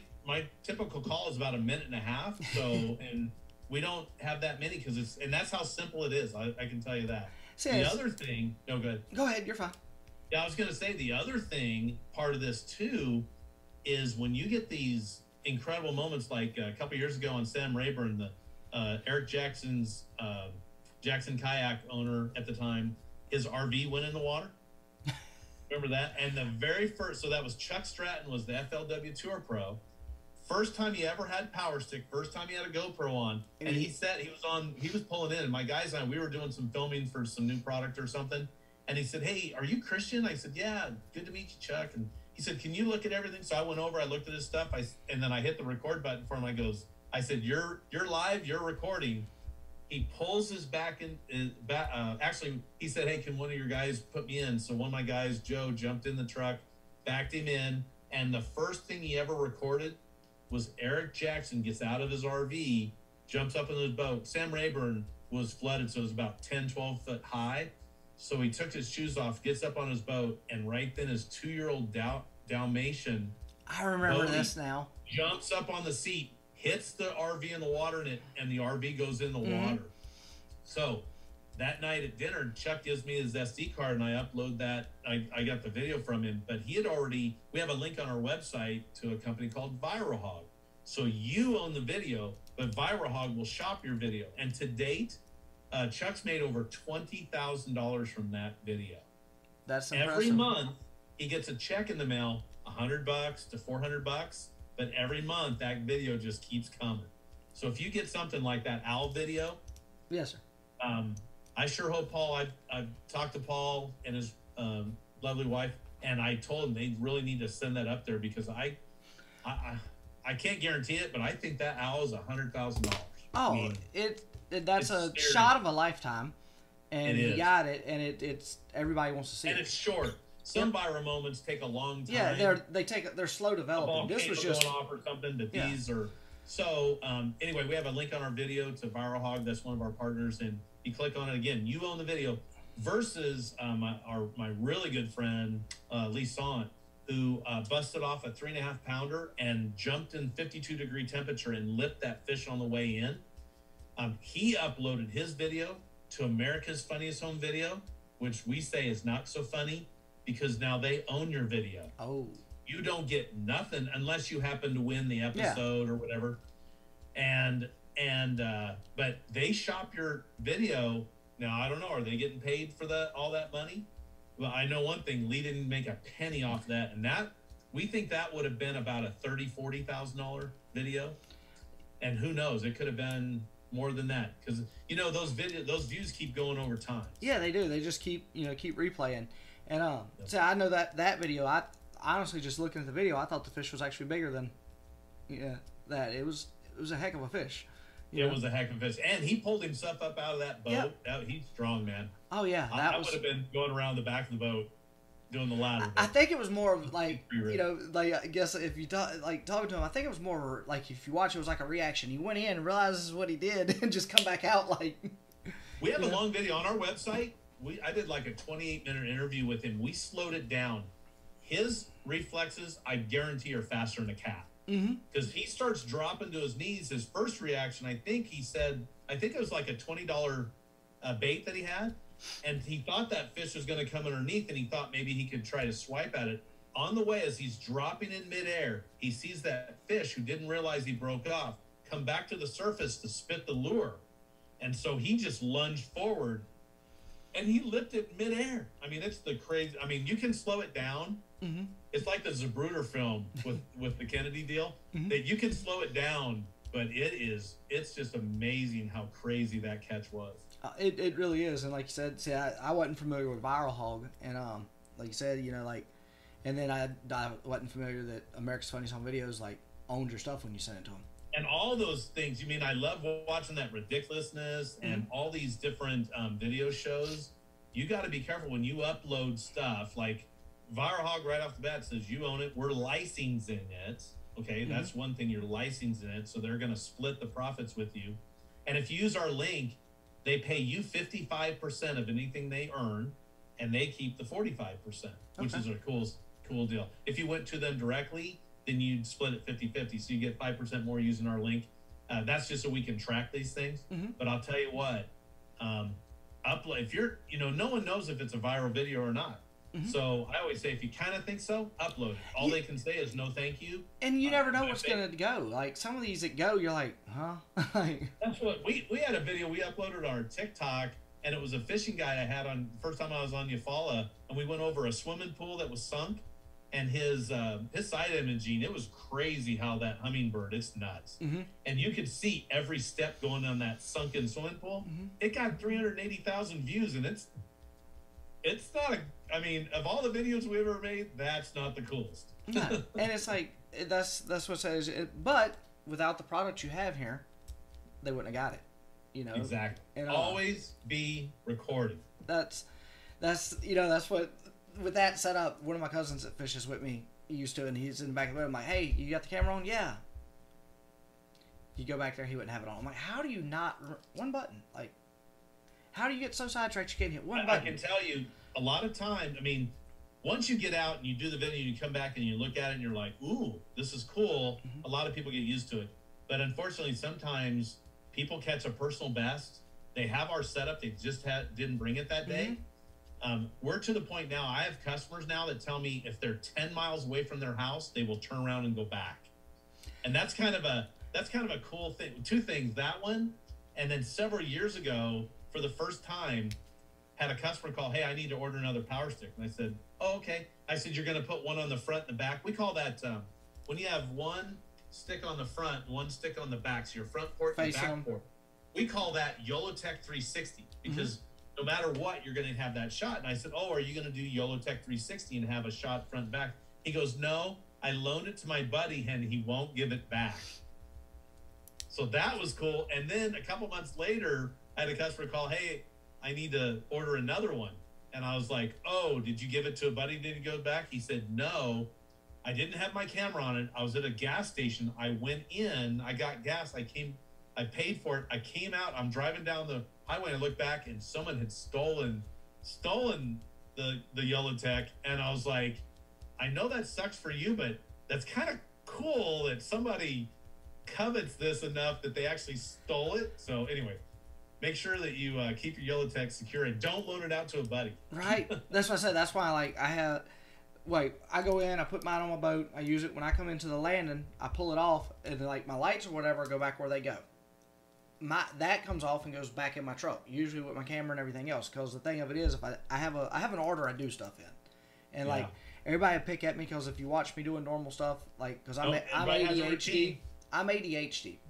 typical call is about 1.5 minutes. So, and we don't have that many because that's how simple it is. I can tell you that. The other thing, no, good. Go ahead, you're fine. Yeah, I was going to say the other thing, part of this too, is when you get these incredible moments, like a couple years ago on Sam Rayburn, the Eric Jackson's Jackson kayak owner at the time, his RV went in the water. Remember that? And the very first, so that was Chuck Stratton, was the FLW Tour Pro. First time he ever had power stick, first time he had a GoPro on, and he said he was pulling in, and my guys and I, we were doing some filming for some new product or something, and he said, "Hey, are you Christian?" I said, "Yeah, good to meet you, Chuck." And he said, "Can you look at everything?" So I went over, I looked at his stuff, and then I hit the record button for him. I said, "You're live, you're recording." He pulls his back in. Actually, he said, "Hey, can one of your guys put me in?" So one of my guys, Joe, jumped in the truck, backed him in, and the first thing he ever recorded was Eric Jackson gets out of his RV, jumps up in his boat. Sam Rayburn was flooded, so it was about 10, 12 foot high. So he took his shoes off, gets up on his boat, and right then his 2-year-old Dalmatian, I remember this now, jumps up on the seat, hits the RV in the water, and the RV goes in the water. So that night at dinner, Chuck gives me his SD card, and I upload that. I got the video from him, but we have a link on our website to a company called ViroHog. So you own the video, but ViroHog will shop your video. And to date, Chuck's made over $20,000 from that video. That's impressive. Every month, he gets a check in the mail, $100 to $400. But every month, that video just keeps coming. So if you get something like that owl video, yes, sir. I sure hope Paul. I've talked to Paul and his lovely wife, and I told them they really need to send that up there because I can't guarantee it, but I think that owl is $100,000. Oh, I mean, that's a scary shot of a lifetime, and you got it, and it's everybody wants to see it. And it's short. Some viral moments take a long time. Yeah, they're slow developing. This was just going off or something, but these are so. Anyway, we have a link on our video to ViroHog. That's one of our partners, and you click on it again. You own the video. Versus my really good friend Lee Sant. who busted off a 3.5 pounder and jumped in 52-degree temperature and lipped that fish on the way in. He uploaded his video to America's Funniest Home Video, which we say is not so funny because now they own your video. Oh. You don't get nothing unless you happen to win the episode or whatever. But they shop your video. Now, I don't know. Are they getting paid for all that money? Well, I know one thing. Lee didn't make a penny off that. And we think that would have been about a $30,000-$40,000 video. And who knows? It could have been more than that. Because, those views keep going over time. Yeah, they do. They just keep replaying. And so I know that video, I honestly, just looking at the video, I thought the fish was actually bigger than that. It was a heck of a fish. It was a heck of a fish. And he pulled himself up out of that boat. Yep. He's strong, man. Oh, yeah. I would have been going around the back of the boat doing the ladder. I think it was more of like, I guess if you talking to him, I think it was more like if you watch it was like a reaction. He went in and realized this is what he did and just come back out like. We have a long video on our website. I did like a 28-minute interview with him. We slowed it down. His reflexes, I guarantee, are faster than a cat. Because he starts dropping to his knees. His first reaction, I think it was like a $20 bait that he had. And he thought that fish was going to come underneath, and he thought maybe he could try to swipe at it. On the way, as he's dropping in midair, he sees that fish, who didn't realize he broke off, come back to the surface to spit the lure. And so he just lunged forward, and he lipped it midair. I mean, it's the crazy. I mean, you can slow it down. It's like the Zapruder film with the Kennedy deal. That you can slow it down, but it's just amazing how crazy that catch was. It really is. And like you said, see, I wasn't familiar with Viral Hog, and like you said, and then I wasn't familiar that America's Funniest Home Videos owned your stuff when you sent it to them. And all those things, I love watching that ridiculousness and all these different video shows. You got to be careful when you upload stuff. Like Viral Hog right off the bat says you own it. We're licensing it. Okay, that's one thing. You're licensing it, so they're going to split the profits with you. And if you use our link, they pay you 55% of anything they earn, and they keep the 45%, which is a cool deal. If you went to them directly, then you'd split it 50-50, so you get 5% more using our link. That's just so we can track these things. But I'll tell you what, upload, if you're, no one knows if it's a viral video or not. So I always say, if you kind of think so, upload it. All they can say is no thank you. And you never know what's going to go. Like some of these that go, you're like, huh? That's what we had a video we uploaded on our TikTok, and it was a fishing guy I had on the first time I was on Eufaula, and we went over a swimming pool that was sunk, and his side imaging, it was crazy how that hummingbird, it's nuts. And you could see every step going on that sunken swimming pool. It got 380,000 views, and it's not of all the videos we ever made, that's not the coolest. No. And it's like, that's what it says. But without the product you have here, they wouldn't have got it. Exactly. And, always be recording. That's what, with that set up, one of my cousins that fishes with me used to, and he's in the back of the boat. I'm like, hey, you got the camera on? Yeah. You go back there, he wouldn't have it on. I'm like, how do you not, one button? Like, how do you get so sidetracked you can't hit one button? I can tell you, a lot of time, once you get out and you do the video, you come back and you look at it and you're like, ooh, this is cool. A lot of people get used to it. But unfortunately, sometimes people catch a personal best. They have our setup. They just didn't bring it that day. We're to the point now, I have customers now that tell me if they're 10 miles away from their house, they will turn around and go back. And that's kind of a cool thing. Two things, that one, and then several years ago, for the first time, had a customer call, hey, I need to order another power stick. And I said, oh, okay. I said, you're going to put one on the front and the back. We call that, when you have one stick on the front, one stick on the back, so your front port and back port. We call that Yolotek 360 because no matter what, you're going to have that shot. And I said, oh, are you going to do Yolotek 360 and have a shot front and back? He goes, no, I loaned it to my buddy and he won't give it back. So that was cool. And then a couple months later, I had a customer call, hey, I need to order another one. And I was like, oh, did you give it to a buddy? Did he go back? He said, no, I didn't have my camera on it. I was at a gas station. I went in, I got gas. I paid for it. I came out, I'm driving down the highway. I looked back and someone had stolen the Yolotek. And I was like, I know that sucks for you, but that's kind of cool that somebody covets this enough that they actually stole it. So anyway, make sure that you keep your Yolotek secure and don't loan it out to a buddy. Right. That's what I said. That's why, I go in, I put mine on my boat, I use it when I come into the landing, I pull it off, and like my lights or whatever go back where they go. That comes off and goes back in my truck, usually with my camera and everything else. Because the thing of it is, if I have an order I do stuff in, and like everybody would pick at me because if you watch me doing normal stuff, like because I'm ADHD,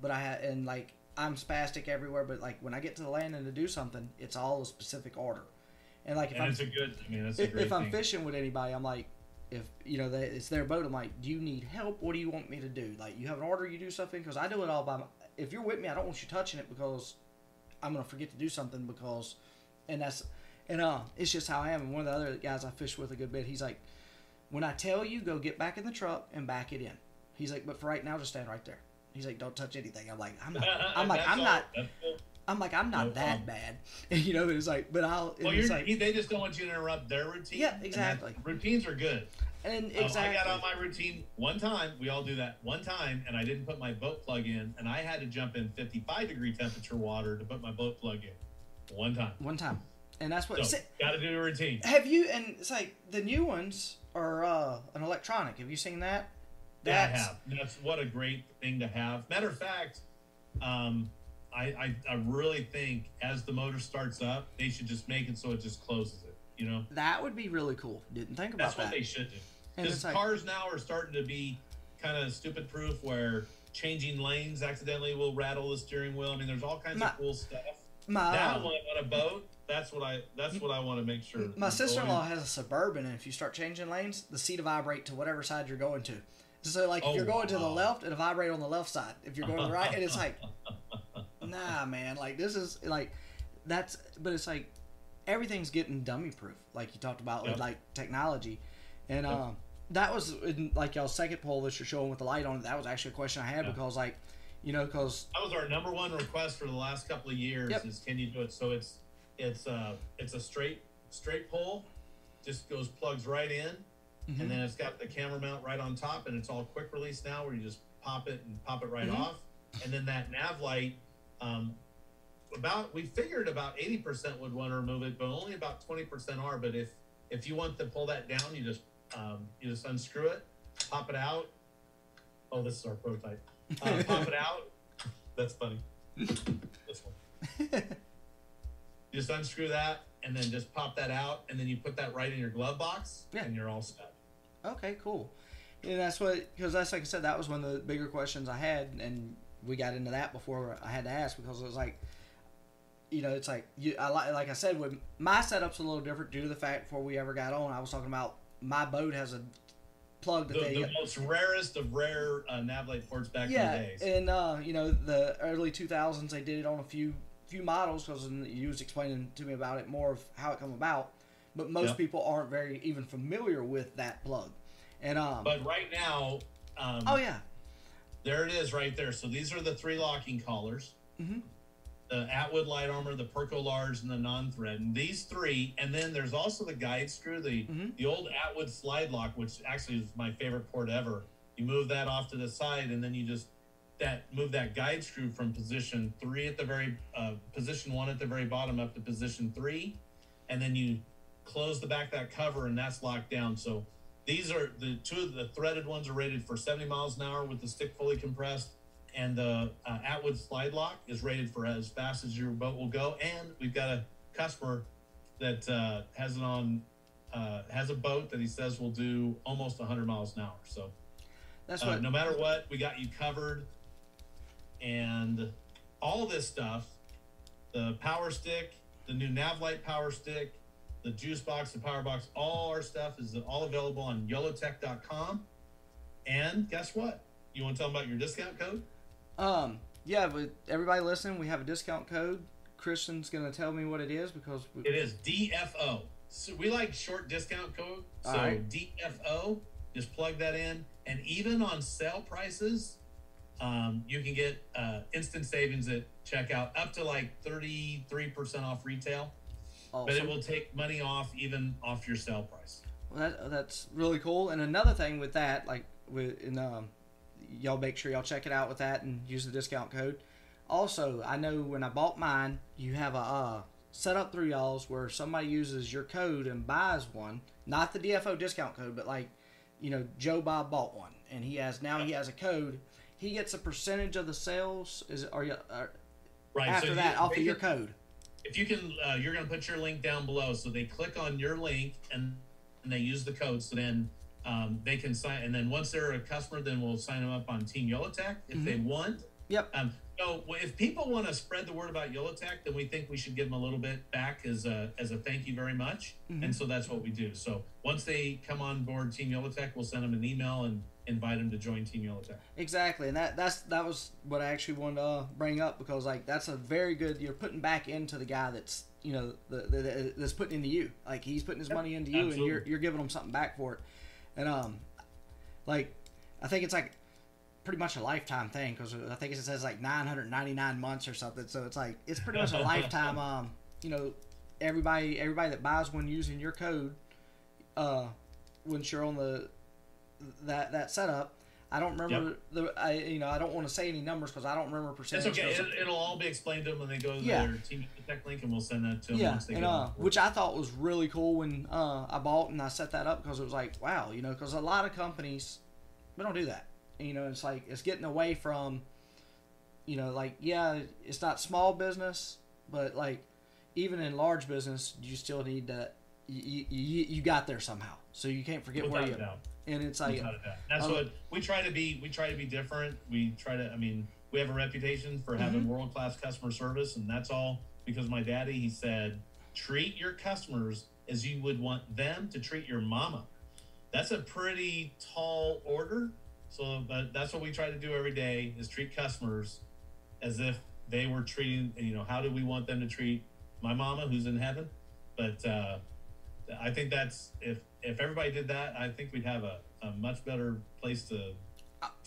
but I'm spastic everywhere. But like when I get to the landing to do something, it's all a specific order. And like that's a great if I'm thing. fishing with anybody, I'm like, if it's their boat, I'm like, do you need help? What do you want me to do? Like, you have an order, you do something, because I do it all by. If you're with me, I don't want you touching it because I'm gonna forget to do something it's just how I am. And one of the other guys I fish with a good bit, he's like, when I tell you, go get back in the truck and back it in. He's like, but for right now, just stand right there. He's like, don't touch anything. I'm like, I'm not that bad. You know, it's like, but they just don't want you to interrupt their routine. Yeah, exactly. Routines are good. And exactly. I got on my routine one time. We all do that one time, and I didn't put my boat plug in, and I had to jump in 55-degree temperature water to put my boat plug in. One time. And that's what. So, got to do a routine. Have you? And it's like the new ones are an electronic. Have you seen that? I have. That's what a great thing to have. Matter of fact, I really think as the motor starts up, they should just make it so it just closes it. You know, that would be really cool. Didn't think about that. That's what they should do. Because cars now are starting to be kind of stupid proof, where changing lanes accidentally will rattle the steering wheel. I mean, there's all kinds of cool stuff. Now on a boat, that's what I want to make sure. My sister-in-law has a Suburban, and if you start changing lanes, the seat will vibrate to whatever side you're going to. So, like, if you're going to the left, it'll vibrate on the left side. If you're going to the right, and it's like, nah, man. Like, this is, like, but it's like, everything's getting dummy-proof, like you talked about with, like, technology. And that was, in, like, y'all's second poll that you're showing with the light on it. That was actually a question I had because, like, because... That was our number one request for the last couple of years is, can you do it? So it's a straight pole, just plugs right in. Mm-hmm. And then it's got the camera mount right on top, and it's all quick release now, where you just pop it right off. And then that nav light, we figured about 80% would want to remove it, but only about 20% are. But if you want to pull that down, you just unscrew it, pop it out. Oh, this is our prototype. Pop it out. That's funny. This one. You just unscrew that, and then just pop that out, and then you put that right in your glove box, and you're all set. Okay, cool. And because that's like I said, that was one of the bigger questions I had, and we got into that before I had to ask, because it was like, it's like like I said, with my setup's a little different due to the fact before we ever got on, I was talking about my boat has a plug that the most rarest of rare nav light ports back in the days. And the early 2000s they did it on a few models, because you was explaining to me about it more of how it come about. But most people aren't very even familiar with that plug. And but right now, there it is right there. So these are the 3 locking collars. Mm-hmm. The Atwood light armor, the Perco Large, and the non-thread. And these 3, and then there's also the guide screw, the old Atwood slide lock, which actually is my favorite port ever. You move that off to the side, and then you just move that guide screw from position 3 at the very position 1 at the very bottom up to position 3, and then you close the back of that cover, and that's locked down. So these are the 2 of the threaded ones are rated for 70 miles an hour with the stick fully compressed, and the Atwood slide lock is rated for as fast as your boat will go. And we've got a customer that has a boat that he says will do almost 100 miles an hour. So that's no matter what, we got you covered. And all this stuff, the power stick, the new nav light power stick, the juice box, the power box, all our stuff is all available on yolotek.com. And guess what? You want to tell them about your discount code? Yeah, but everybody listening, we have a discount code. Kristen's going to tell me what it is because it is DFO. So we like short discount code. So DFO, just plug that in. And even on sale prices, you can get instant savings at checkout up to like 33% off retail. Awesome. But it will take money off even off your sale price. Well, that's really cool. And another thing with that, like y'all make sure y'all check it out with that and use the discount code. Also, I know when I bought mine, you have a set up through y'all's where somebody uses your code and buys one, not the DFO discount code, but like, Joe Bob bought one and he has a code. He gets a percentage of the sales. Right. After so that off of your code? If you can, you're going to put your link down below. So they click on your link and they use the code. So then they can sign. And then once they're a customer, then we'll sign them up on Team Yolotek if they want. Yep. So if people want to spread the word about Yolotek, then we think we should give them a little bit back as a thank you very much. And so that's what we do. So once they come on board Team Yolotek, we'll send them an email and invite them to join Team Yolotek. Exactly, and that was what I actually wanted to bring up, because like that's a very good, you're putting back into the guy that's that's putting into you, like he's putting his money into you. Absolutely. And you're giving him something back for it. And like I think it's like pretty much a lifetime thing, because I think it says like 999 months or something, so it's like it's pretty much a lifetime. Everybody that buys one using your code, once you're on that setup, I don't remember I don't want to say any numbers because I don't remember percentages. It's okay. It'll all be explained to them when they go to their Team Tech link, and we'll send that to them once they get on. Which I thought was really cool when I bought and I set that up, because it was like, wow, because a lot of companies, we don't do that. It's like it's getting away from, it's not small business, but like even in large business, you still need to you got there somehow, so you can't forget where you are. And it's like that's what we try to be. We try to be different. We try to. I mean, we have a reputation for having world-class customer service, and that's all because my daddy, he said, treat your customers as you would want them to treat your mama. That's a pretty tall order. So, but that's what we try to do every day, is treat customers as if they were treating. How do we want them to treat my mama, who's in heaven? But I think that's if everybody did that, I think we'd have a much better place to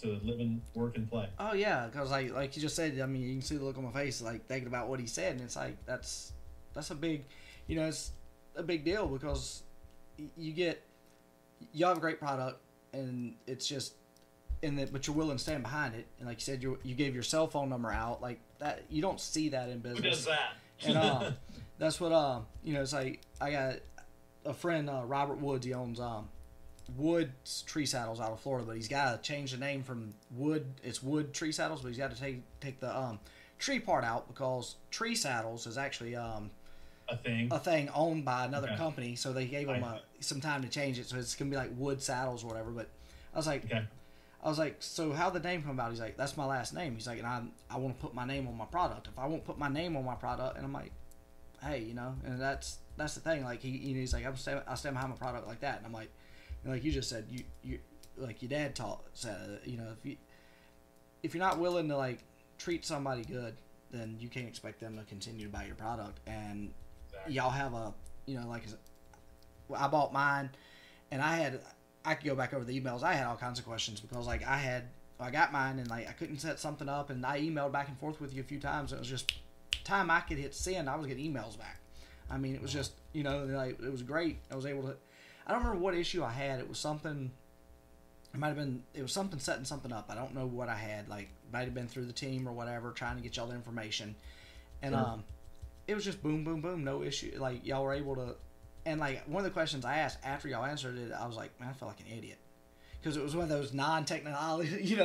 live and work and play. Oh yeah, because like you just said, I mean, you can see the look on my face, like thinking about what he said, and it's like that's a big, it's a big deal, because you have a great product, and it's just but you're willing to stand behind it, and like you said, you gave your cell phone number out, like that. You don't see that in business. Who does that? And that's what it's like. I got a friend, Robert Woods. He owns Woods Tree Saddles out of Florida, but he's got to change the name from Wood. It's Wood Tree Saddles, but he's got to take the tree part out, because Tree Saddles is actually a thing owned by another company. So they gave him some time to change it, so it's gonna be like Wood Saddles or whatever. But I was like, so how'd the name come about? He's like, that's my last name. He's like, and I want to put my name on my product. If I won't put my name on my product, and I'm like, hey, and that's the thing. Like he's like, I stand behind my product like that, and I'm like, like you just said, you like your dad said, if you're not willing to like treat somebody good, then you can't expect them to continue to buy your product. And y'all have like I bought mine, and I could go back over the emails. I had all kinds of questions, because like I got mine, and like I couldn't set something up, and I emailed back and forth with you a few times. It was just time I could hit send, I was getting emails back. I mean, it was just like it was great. I was able to. I don't remember what issue I had. It was something. It was something setting something up. I don't know what I had. Like, it might have been through the team or whatever, trying to get y'all the information, and it was just boom, boom, boom, no issue. Like y'all were able to. And like one of the questions I asked after y'all answered it, I was like, man, I felt like an idiot, because it was one of those non-technology,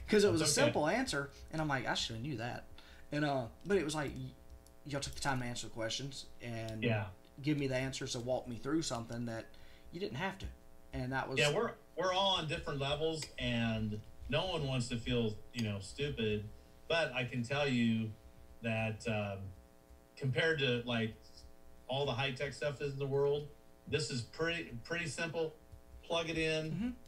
because it was a simple answer, and I'm like, I should have knew that, and but it was like y'all took the time to answer the questions and give me the answers to walk me through something that you didn't have to, and that was we're all on different levels, and no one wants to feel stupid, but I can tell you that compared to like all the high-tech stuff is in the world, this is pretty simple. Plug it in,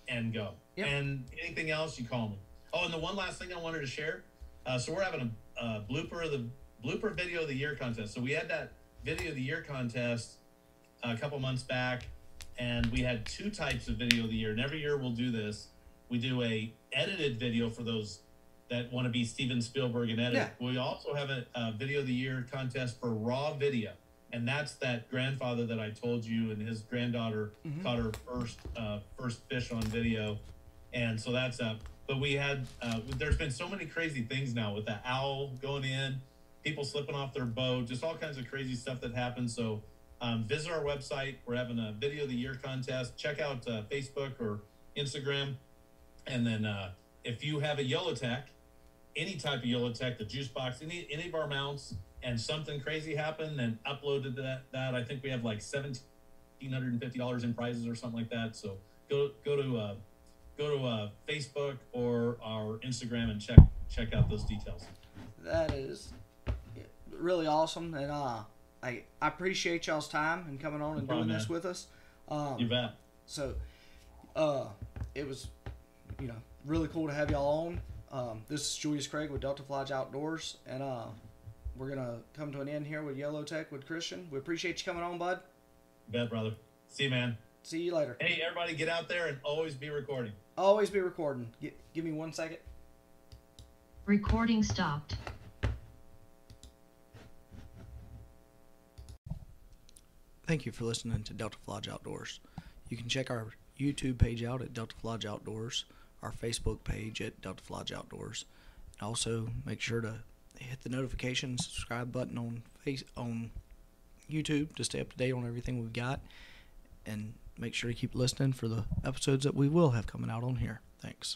and go. Yep. And anything else, you call me. Oh, and the one last thing I wanted to share. So we're having a blooper video of the year contest. So we had that video of the year contest a couple months back, and we had 2 types of video of the year. And every year we'll do this. We do a edited video for those that want to be Steven Spielberg and edit. Yeah. We also have a video of the year contest for raw video. and that's that grandfather that I told you, and his granddaughter caught her first fish on video, and so that's up. But we had there's been so many crazy things now with the owl going in, people slipping off their boat, just all kinds of crazy stuff that happens. So visit our website. We're having a video of the year contest. Check out Facebook or Instagram, and then if you have a Yolotek, any type of Yolotek, the juice box, any of our mounts, and something crazy happened, then uploaded that. I think we have like $1,750 in prizes or something like that. So go to Facebook or our Instagram and check out those details. That is really awesome, and I appreciate y'all's time and coming on and doing this with us. You bet. So it was really cool to have y'all on. This is Julius Craig with Delta Lodge Outdoors, and we're gonna come to an end here with Yolotek with Christian. We appreciate you coming on, bud. You bet, brother. See you, man. See you later. Hey, everybody, get out there and always be recording. Always be recording. Give me 1 second. Recording stopped. Thank you for listening to Delta Lodge Outdoors. You can check our YouTube page out at Delta Lodge Outdoors, our Facebook page at Delta Lodge Outdoors, and also make sure to hit the notification, subscribe button on YouTube to stay up to date on everything we've got, and make sure to keep listening for the episodes that we will have coming out on here. Thanks.